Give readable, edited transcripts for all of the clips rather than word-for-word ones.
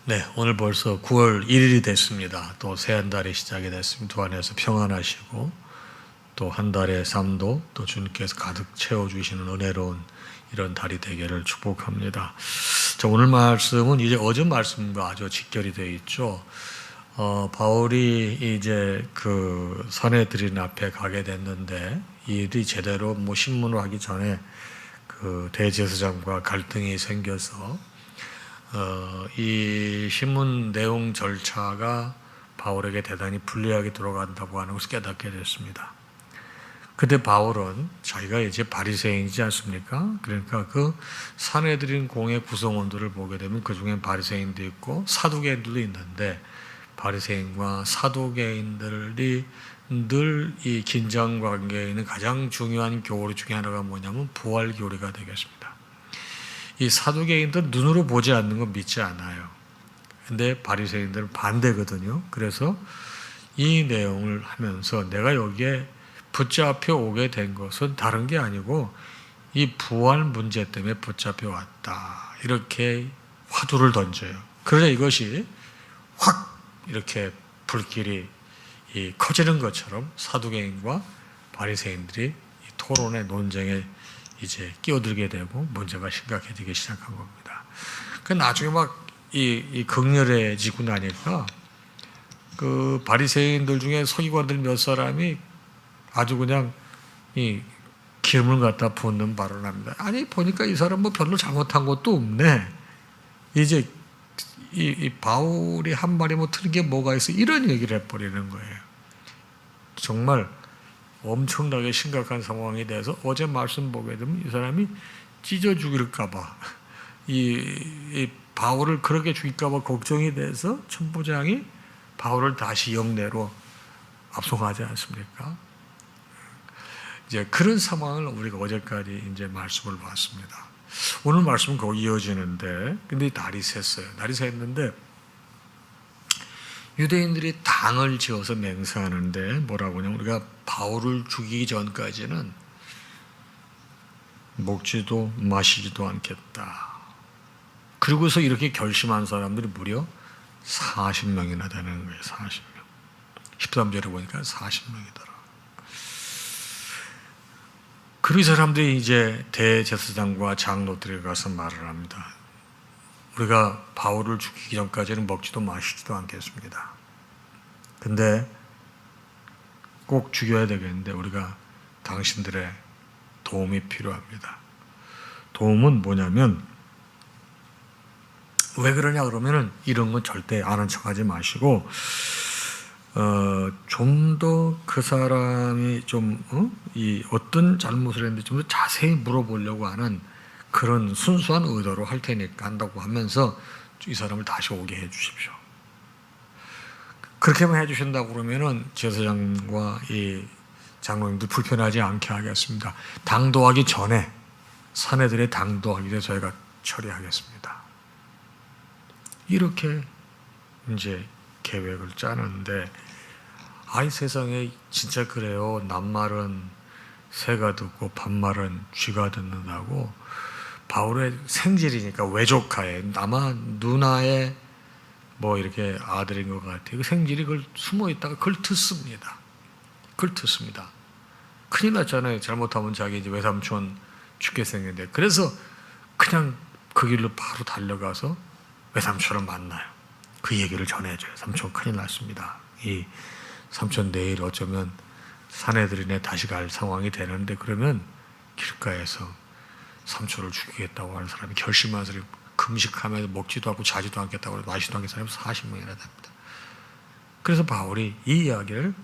네, 오늘 벌써 9월 1일이 됐습니다. 또 새 한 달이 시작이 됐습니다. 두 안에서 평안하시고 또 한 달의 삶도 또 주님께서 가득 채워주시는 은혜로운 이런 달이 되기를 축복합니다. 자, 오늘 말씀은 이제 어제 말씀과 아주 직결이 되어 있죠. 바울이 이제 그 선해드린 앞에 가게 됐는데 일이 제대로 신문을 하기 전에 그 대제사장과 갈등이 생겨서 이 신문 내용 절차가 바울에게 대단히 불리하게 들어간다고 하는 것을 깨닫게 됐습니다. 그때 바울은 자기가 이제 바리새인이지 않습니까? 그러니까 그 산헤드린 공회 구성원들을 보게 되면 그 중에 바리새인도 있고 사두개인들도 있는데 바리새인과 사두개인들이 늘 이 긴장 관계에 있는 가장 중요한 교리 중에 하나가 뭐냐면 부활 교리가 되겠습니다. 이 사두개인들은 눈으로 보지 않는 건 믿지 않아요. 근데 바리새인들은 반대거든요. 그래서 이 내용을 하면서 내가 여기에 붙잡혀 오게 된 것은 다른 게 아니고 이 부활 문제 때문에 붙잡혀 왔다. 이렇게 화두를 던져요. 그러자 이것이 확 이렇게 불길이 커지는 것처럼 사두개인과 바리새인들이 이 토론의 논쟁에 이제 끼어들게 되고 문제가 심각해지기 시작한 겁니다. 그 나중에 막 이 극렬해지고 나니까 그 바리새인들 중에 서기관들 몇 사람이 아주 그냥 이 기름을 갖다 붓는 발언을 합니다. 아니 보니까 이 사람 뭐 별로 잘못한 것도 없네. 이제 이 바울이 한 말이 뭐 틀린 게 뭐가 있어 이런 얘기를 해버리는 거예요. 정말 엄청나게 심각한 상황이 돼서 어제 말씀 보게 되면 이 사람이 찢어 죽일까 봐 이 바울을 그렇게 죽일까 봐 걱정이 돼서 천부장이 바울을 다시 영내로 압송하지 않습니까? 이제 그런 상황을 우리가 어제까지 이제 말씀을 봤습니다. 오늘 말씀은 거기 이어지는데 근데 날이 샜어요. 날이 샜는데 유대인들이 당을 지어서 맹세하는데 뭐라고 하냐면 우리가 바울을 죽이기 전까지는 먹지도 마시지도 않겠다. 그리고서 이렇게 결심한 사람들이 무려 40명이나 되는 거예요. 40명. 13절에 보니까 40명이더라. 그리고 이 사람들이 이제 대제사장과 장로들에 가서 말을 합니다. 우리가 바울을 죽이기 전까지는 먹지도 마시지도 않겠습니다. 근데 꼭 죽여야 되겠는데 우리가 당신들의 도움이 필요합니다. 도움은 뭐냐면 왜 그러냐 그러면은 이런 건 절대 아는 척하지 마시고 좀 더 그 사람이 좀 이 어떤 잘못을 했는지 좀 더 자세히 물어보려고 하는 그런 순수한 의도로 할 테니까 한다고 하면서 이 사람을 다시 오게 해 주십시오. 그렇게만 해 주신다고 그러면은 제사장과 이 장로님들 불편하지 않게 하겠습니다. 당도하기 전에 사내들의 당도하기 전에 저희가 처리하겠습니다. 이렇게 이제 계획을 짜는데 아이 세상에 진짜 그래요. 낱말은 새가 듣고 반말은 쥐가 듣는다고 바울의 생질이니까 외조카에 아마 누나의 뭐 이렇게 아들인 것 같아요. 그 생질이 그걸 숨어 있다가 그걸 듣습니다. 그걸 듣습니다. 큰일 났잖아요. 잘못하면 자기 이제 외삼촌 죽게 생겼는데 그래서 그냥 그 길로 바로 달려가서 외삼촌을 만나요. 그 얘기를 전해줘요. 삼촌 큰일 났습니다. 이 삼촌 내일 어쩌면 사내들이네 다시 갈 상황이 되는데 그러면 길가에서 삼촌을 죽이겠다고 하는 사람이 결심한 사람이 금식하면서 먹지도 않고 자지도 않겠다고 마시도 않겠다고 사람이 40명이나 됩니다. 그래서 바울이 이 이야기를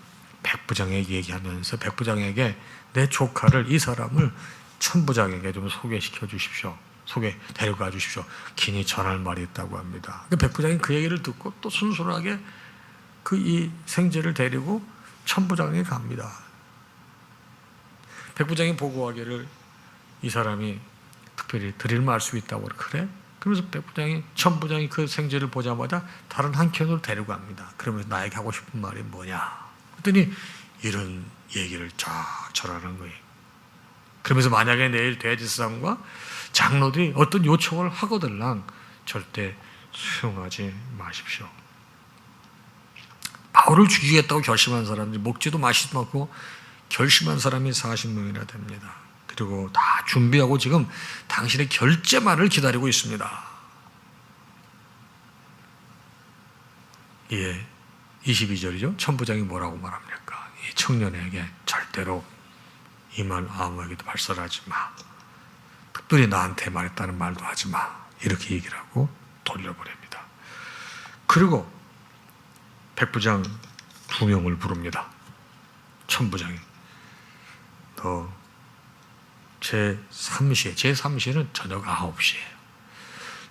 백부장에게 얘기하면서 백부장에게 내 조카를 이 사람을 천부장에게 좀 소개시켜 주십시오. 데려가 주십시오. 긴히 전할 말이 있다고 합니다. 백부장이 그 얘기를 듣고 또 순순하게 그 이 생제를 데리고 천부장에게 갑니다. 백부장이 보고하기를 이 사람이 특별히 드릴 말씀이 있다고 그래? 그러면서 백부장이 천부장이 그 생제를 보자마자 다른 한켠으로 데려갑니다. 그러면서 나에게 하고 싶은 말이 뭐냐? 그랬더니 이런 얘기를 쫙 전하는 거예요. 그러면서 만약에 내일 대제사장과 장로들이 어떤 요청을 하거들랑 절대 수용하지 마십시오. 바울을 죽이겠다고 결심한 사람들이 먹지도 마시지도 않고 결심한 사람이 40명이나 됩니다. 그리고 다 준비하고 지금 당신의 결제말을 기다리고 있습니다. 예, 22절이죠. 천부장이 뭐라고 말합니까? 이 청년에게 절대로 이 말 아무에게도 발설하지 마. 특별히 나한테 말했다는 말도 하지 마. 이렇게 얘기를 하고 돌려보냅니다. 그리고 백부장 2명을 부릅니다. 천부장이 너 제3시는 저녁 9시예요.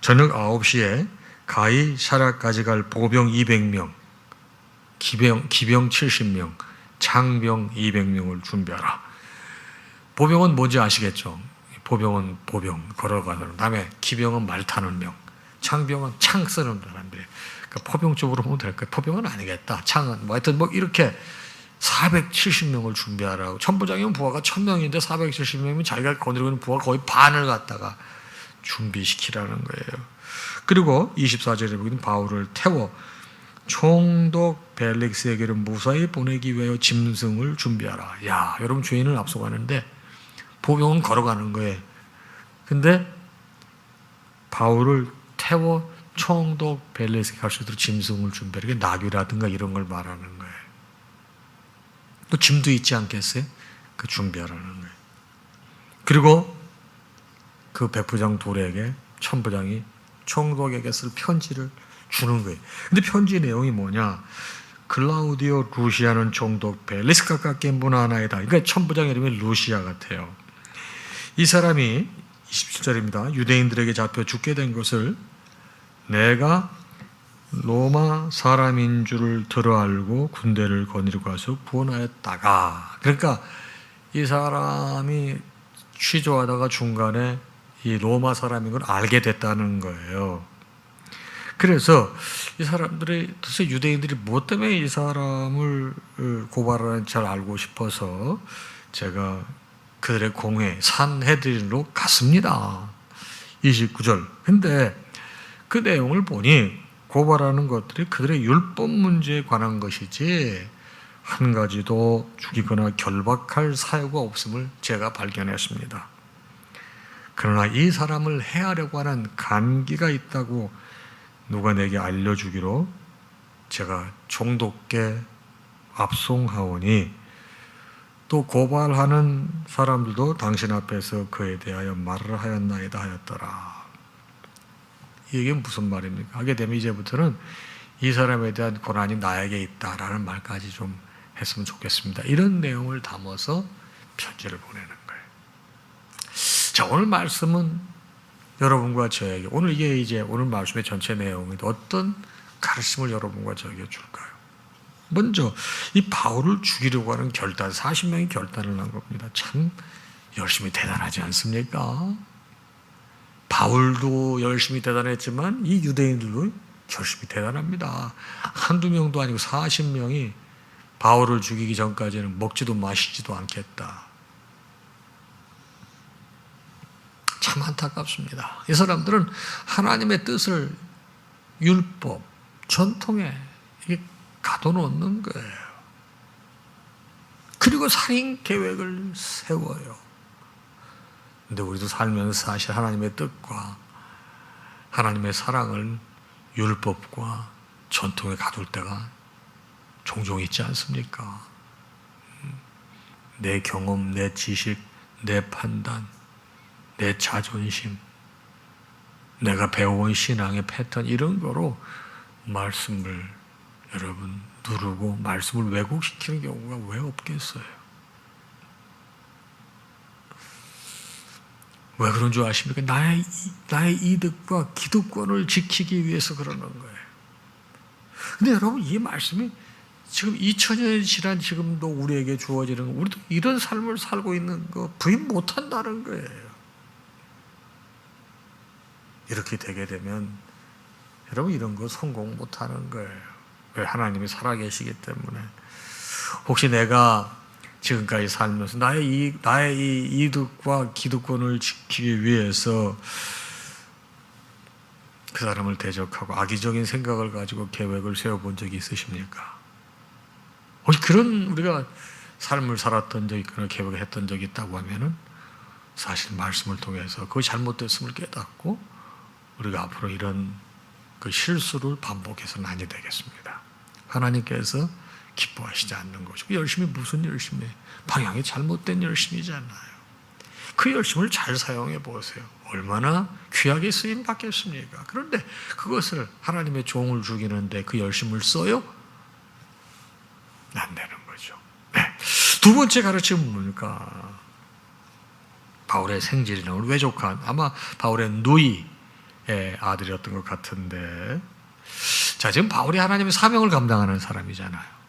저녁 9시에 가히 샤라까지 갈 보병 200명, 기병 70명, 장병 200명을 준비하라. 보병은 뭔지 아시겠죠? 보병은 보병 걸어가는, 다음에 기병은 말 타는 명, 창병은 창 쓰는 사람들이. 그러니까 포병 쪽으로 보면 될까요? 포병은 아니겠다. 창은 하여튼 이렇게 470명을 준비하라고. 천부장이면 부하가 1000명인데 470명이면 자기가 거느리고 있는 부하 거의 반을 갖다가 준비시키라는 거예요. 그리고 24절에 보기는 바울을 태워 총독 벨릭스에게를 무사히 보내기 위하여 짐승을 준비하라. 야, 여러분 죄인을 앞서가는데 보병은 걸어가는 거예요. 근데 바울을 태워 총독 벨릭스에 갈 수 있도록 짐승을 준비하라. 이게 나귀라든가 이런 걸 말하는 거예요. 또 짐도 있지 않겠어요? 그 준비하라는 거예요. 그리고 그 백부장 둘에게 천부장이 총독에게 쓸 편지를 주는 거예요. 근데 편지 내용이 뭐냐? 클라우디오 루시아는 총독 벨리스카 깎인 분 하나이다. 그러니까 천부장 이름이 루시아 같아요. 이 사람이 27절입니다. 유대인들에게 잡혀 죽게 된 것을 내가 로마 사람인 줄을 들어 알고 군대를 거느리고 가서 구원하였다가. 그러니까 이 사람이 취조하다가 중간에 이 로마 사람인 걸 알게 됐다는 거예요. 그래서 이 사람들이, 도대체 유대인들이 뭐 때문에 이 사람을 고발하는지 잘 알고 싶어서 제가 그들의 공회 산헤드린으로 갔습니다. 29절. 근데 그 내용을 보니 고발하는 것들이 그들의 율법 문제에 관한 것이지 한 가지도 죽이거나 결박할 사유가 없음을 제가 발견했습니다. 그러나 이 사람을 해하려고 하는 간기가 있다고 누가 내게 알려주기로 제가 총독께 압송하오니 또 고발하는 사람들도 당신 앞에서 그에 대하여 말을 하였나이다 하였더라. 이게 무슨 말입니까? 하게 되면 이제부터는 이 사람에 대한 고난이 나에게 있다라는 말까지 좀 했으면 좋겠습니다. 이런 내용을 담아서 편지를 보내는 거예요. 자, 오늘 말씀은 여러분과 저에게, 오늘 말씀의 전체 내용이 어떤 가르침을 여러분과 저에게 줄까요? 먼저 이 바울을 죽이려고 하는 결단, 40명이 결단을 한 겁니다. 참 열심히 대단하지 않습니까? 바울도 열심히 대단했지만 이 유대인들도 열심히 대단합니다. 한두 명도 아니고 40명이 바울을 죽이기 전까지는 먹지도 마시지도 않겠다. 참 안타깝습니다. 이 사람들은 하나님의 뜻을 율법, 전통에 가둬놓는 거예요. 그리고 살인 계획을 세워요. 근데 우리도 살면서 사실 하나님의 뜻과 하나님의 사랑을 율법과 전통에 가둘 때가 종종 있지 않습니까? 내 경험, 내 지식, 내 판단, 내 자존심, 내가 배워온 신앙의 패턴, 이런 거로 말씀을 여러분 누르고 말씀을 왜곡시키는 경우가 왜 없겠어요? 왜 그런 줄 아십니까? 나의 이득과 기득권을 지키기 위해서 그러는 거예요. 근데 여러분, 이 말씀이 지금 2000년이 지난 지금도 우리에게 주어지는 거, 우리도 이런 삶을 살고 있는 거 부인 못한다는 거예요. 이렇게 되게 되면 여러분 이런 거 성공 못하는 거예요. 왜? 하나님이 살아계시기 때문에. 혹시 내가 지금까지 살면서 나의 이 이득과 기득권을 지키기 위해서 그 사람을 대적하고 악의적인 생각을 가지고 계획을 세워본 적이 있으십니까? 혹시 그런 우리가 삶을 살았던 적이 있거나 계획을 했던 적이 있다고 하면은 사실 말씀을 통해서 그것이 잘못됐음을 깨닫고 우리가 앞으로 이런 그 실수를 반복해서는 아니 되겠습니다. 하나님께서 기뻐하시지 않는 것이고, 열심히 무슨 열심히, 방향이 잘못된 열심이잖아요. 그 열심을 잘 사용해 보세요. 얼마나 귀하게 쓰임 받겠습니까? 그런데 그것을 하나님의 종을 죽이는데 그 열심을 써요? 안 되는 거죠. 네. 두 번째 가르침은 뭡니까? 바울의 생질이나 외족한, 아마 바울의 누이의 아들이었던 것 같은데, 자, 지금 바울이 하나님의 사명을 감당하는 사람이잖아요.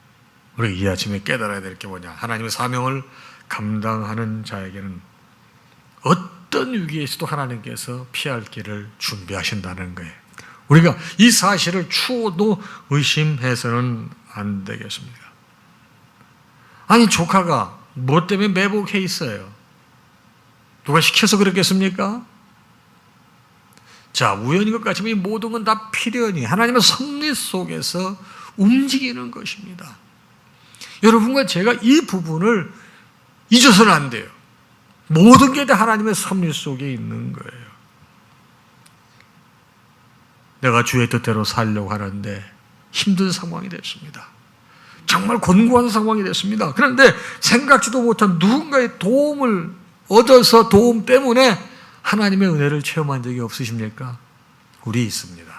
우리가 이 아침에 깨달아야 될 게 뭐냐? 하나님의 사명을 감당하는 자에게는 어떤 위기에서도 하나님께서 피할 길을 준비하신다는 거예요. 우리가 이 사실을 추호도 의심해서는 안 되겠습니다. 아니, 조카가 뭐 때문에 매복해 있어요? 누가 시켜서 그랬겠습니까? 자, 우연인 것 같지만 이 모든 건 다 필연이 하나님의 섭리 속에서 움직이는 것입니다. 여러분과 제가 이 부분을 잊어서는 안 돼요. 모든 게 다 하나님의 섭리 속에 있는 거예요. 내가 주의 뜻대로 살려고 하는데 힘든 상황이 됐습니다. 정말 곤고한 상황이 됐습니다. 그런데 생각지도 못한 누군가의 도움을 얻어서 도움 때문에 하나님의 은혜를 체험한 적이 없으십니까? 우리 있습니다.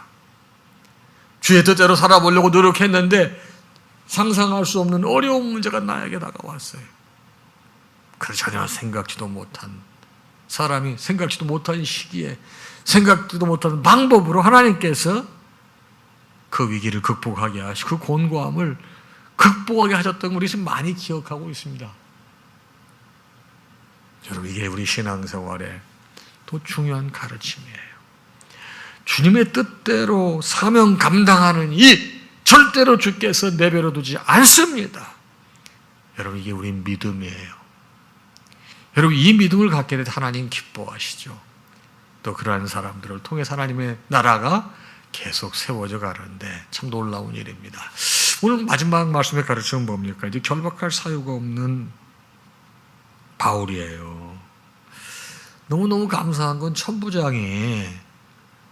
주의 뜻대로 살아보려고 노력했는데 상상할 수 없는 어려운 문제가 나에게 다가왔어요. 그래서 전혀 생각지도 못한 사람이 생각지도 못한 시기에 생각지도 못한 방법으로 하나님께서 그 위기를 극복하게 하시고 그 곤고함을 극복하게 하셨던 걸 우리 지금 많이 기억하고 있습니다. 여러분, 이게 우리 신앙생활의 또 중요한 가르침이에요. 주님의 뜻대로 사명 감당하는 이 절대로 주께서 내버려 두지 않습니다. 여러분, 이게 우리 믿음이에요. 여러분, 이 믿음을 갖게 될 때 하나님 기뻐하시죠. 또 그러한 사람들을 통해 하나님의 나라가 계속 세워져 가는데 참 놀라운 일입니다. 오늘 마지막 말씀의 가르침은 뭡니까? 이제 결박할 사유가 없는 바울이에요. 너무너무 감사한 건 천부장이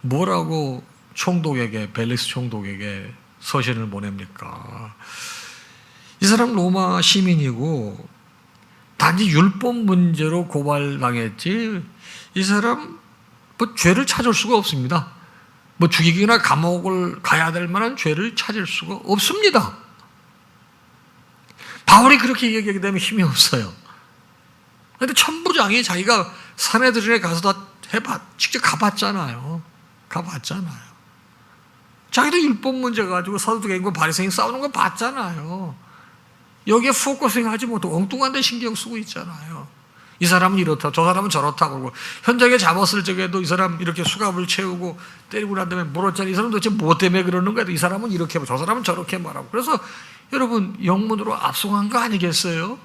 뭐라고 총독에게, 벨릭스 총독에게 서신을 보냅니까? 이 사람 로마 시민이고 단지 율법 문제로 고발당했지 이 사람 뭐 죄를 찾을 수가 없습니다. 뭐 죽이기나 감옥을 가야 될 만한 죄를 찾을 수가 없습니다. 바울이 그렇게 얘기하게 되면 힘이 없어요. 그런데 천부장이 자기가 사내들에 가서 다 직접 가봤잖아요. 자기도 율법 문제 가지고 사두개인과 바리새인 싸우는 거 봤잖아요. 여기에 포커싱 하지 못하고 엉뚱한 데 신경 쓰고 있잖아요. 이 사람은 이렇다, 저 사람은 저렇다 그러고 현장에 잡았을 적에도 이 사람 이렇게 수갑을 채우고 때리고 난 다음에 물었잖아요. 이 사람 도대체 뭐 때문에 그러는 거야? 이 사람은 이렇게 저 사람은 저렇게 말하고. 그래서 여러분, 영문으로 압송한 거 아니겠어요?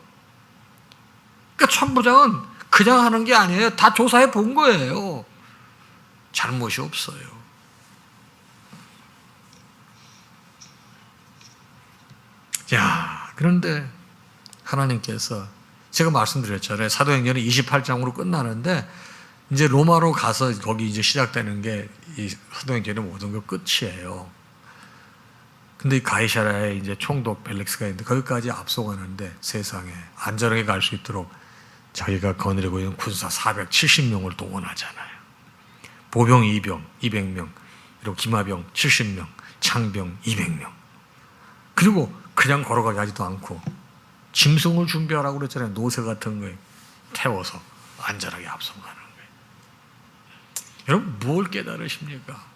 그러니까 천부장은 그냥 하는 게 아니에요. 다 조사해 본 거예요. 잘못이 없어요. 자, 그런데 하나님께서 제가 말씀드렸잖아요. 사도행전이 28장으로 끝나는데 이제 로마로 가서 거기 이제 시작되는 게 이 사도행전의 모든 것 끝이에요. 근데 이 가이사랴에 이제 총독 벨릭스가 있는데 거기까지 앞서가는데 세상에 안전하게 갈 수 있도록 자기가 거느리고 있는 군사 470명을 동원하잖아요. 보병 200명, 그리고 기마병 70명, 창병 200명. 그리고 그냥 걸어가게 하지도 않고 짐승을 준비하라고 그랬잖아요. 노새 같은 거에 태워서 안전하게 앞서가는 거예요. 여러분, 뭘 깨달으십니까?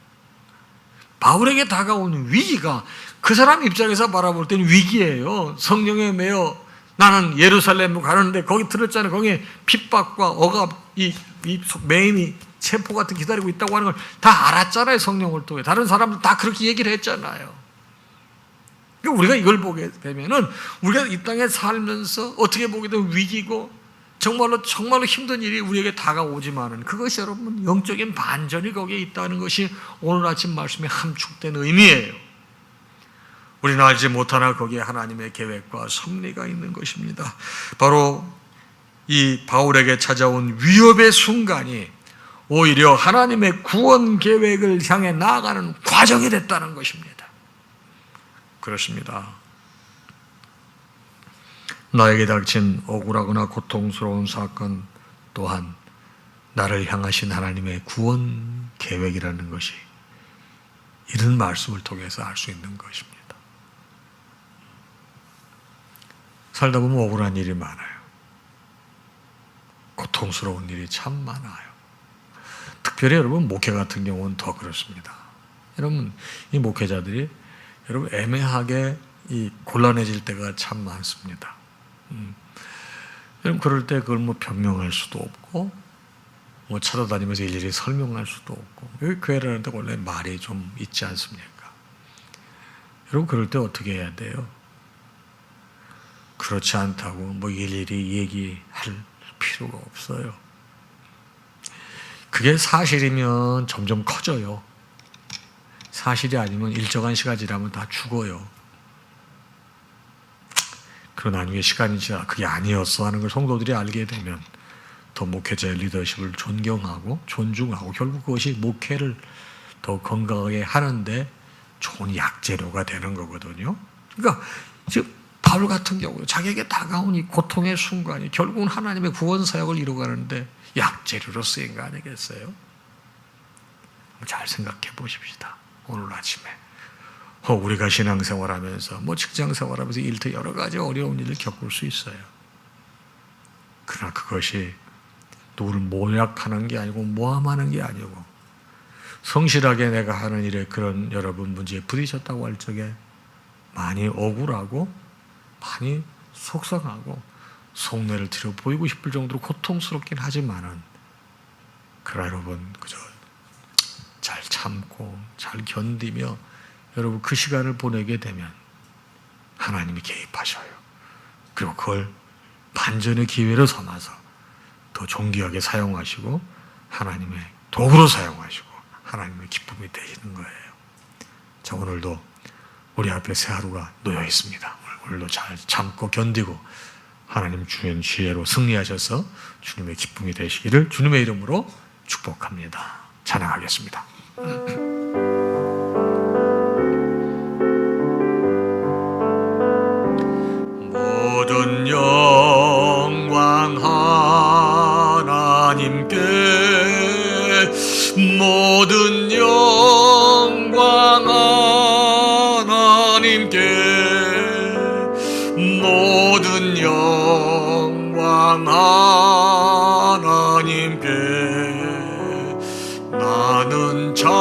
바울에게 다가오는 위기가 그 사람 입장에서 바라볼 때는 위기예요. 성령에 매여 나는 예루살렘으로 가는데 거기 들었잖아요. 거기에 핍박과 억압, 이 매임이 체포 같은 기다리고 있다고 하는 걸 다 알았잖아요. 성령을 통해. 다른 사람들 다 그렇게 얘기를 했잖아요. 우리가 이걸 보게 되면은 우리가 이 땅에 살면서 어떻게 보게 되면 위기고 정말로 힘든 일이 우리에게 다가오지만은 그것이 여러분 영적인 반전이 거기에 있다는 것이 오늘 아침 말씀에 함축된 의미예요. 우리는 알지 못하나 거기에 하나님의 계획과 섭리가 있는 것입니다. 바로 이 바울에게 찾아온 위협의 순간이 오히려 하나님의 구원 계획을 향해 나아가는 과정이 됐다는 것입니다. 그렇습니다. 나에게 닥친 억울하거나 고통스러운 사건 또한 나를 향하신 하나님의 구원 계획이라는 것이 이런 말씀을 통해서 알 수 있는 것입니다. 살다 보면 억울한 일이 많아요. 고통스러운 일이 참 많아요. 특별히 여러분 목회 같은 경우는 더 그렇습니다. 여러분 이 목회자들이 여러분 애매하게 이 곤란해질 때가 참 많습니다. 여러분 그럴 때 그걸 뭐 변명할 수도 없고 뭐 찾아다니면서 일일이 설명할 수도 없고 여기 교회라는 데 원래 말이 좀 있지 않습니까? 여러분 그럴 때 어떻게 해야 돼요? 그렇지 않다고 뭐 일일이 얘기할 필요가 없어요. 그게 사실이면 점점 커져요. 사실이 아니면 일정한 시간 지나면 다 죽어요. 그러고 나중에 시간이 지나 그게 아니었어 하는 걸 성도들이 알게 되면 더 목회자의 리더십을 존경하고 존중하고 결국 그것이 목회를 더 건강하게 하는데 좋은 약재료가 되는 거거든요. 그러니까 지금 바울 같은 경우 자기에게 다가온 이 고통의 순간이 결국은 하나님의 구원 사역을 이루어가는데 약재료로 쓰인 거 아니겠어요? 잘 생각해 보십시다. 오늘 아침에 우리가 신앙생활하면서 뭐 직장생활하면서 일터 여러 가지 어려운 일을 겪을 수 있어요. 그러나 그것이 누구를 모략하는 게 아니고 모함하는 게 아니고 성실하게 내가 하는 일에 그런 여러분 문제에 부딪혔다고 할 적에 많이 억울하고 많이 속상하고 속내를 들여 보이고 싶을 정도로 고통스럽긴 하지만은 그러나 여러분 그저 잘 참고 잘 견디며 여러분 그 시간을 보내게 되면 하나님이 개입하셔요. 그리고 그걸 반전의 기회로 삼아서 더 존귀하게 사용하시고 하나님의 도구로 사용하시고 하나님의 기쁨이 되시는 거예요. 자, 오늘도 우리 앞에 새 하루가 놓여 있습니다. 오늘도 잘 참고 견디고 하나님 주신 지혜로 승리하셔서 주님의 기쁨이 되시기를 주님의 이름으로 축복합니다. 찬양하겠습니다. 모든 영광 하나님께 모든 영광 하나님께 모든 영광 하나님께 나는 자유해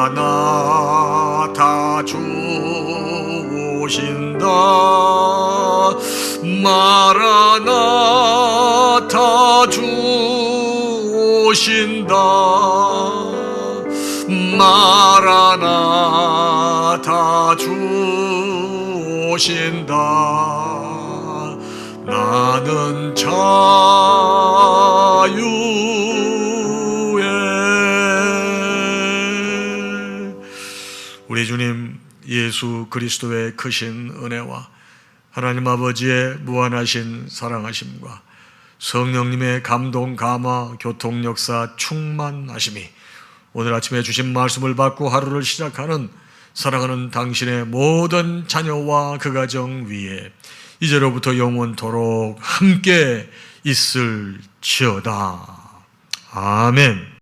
마라나타 주 오신다 마라나타 주 오신다 마라나타 주 오신다 나는 자유해. 우리 주님 예수 그리스도의 크신 은혜와 하나님 아버지의 무한하신 사랑하심과 성령님의 감동 감화 교통 역사 충만하심이 오늘 아침에 주신 말씀을 받고 하루를 시작하는 사랑하는 당신의 모든 자녀와 그 가정 위에 이제로부터 영원토록 함께 있을지어다. 아멘.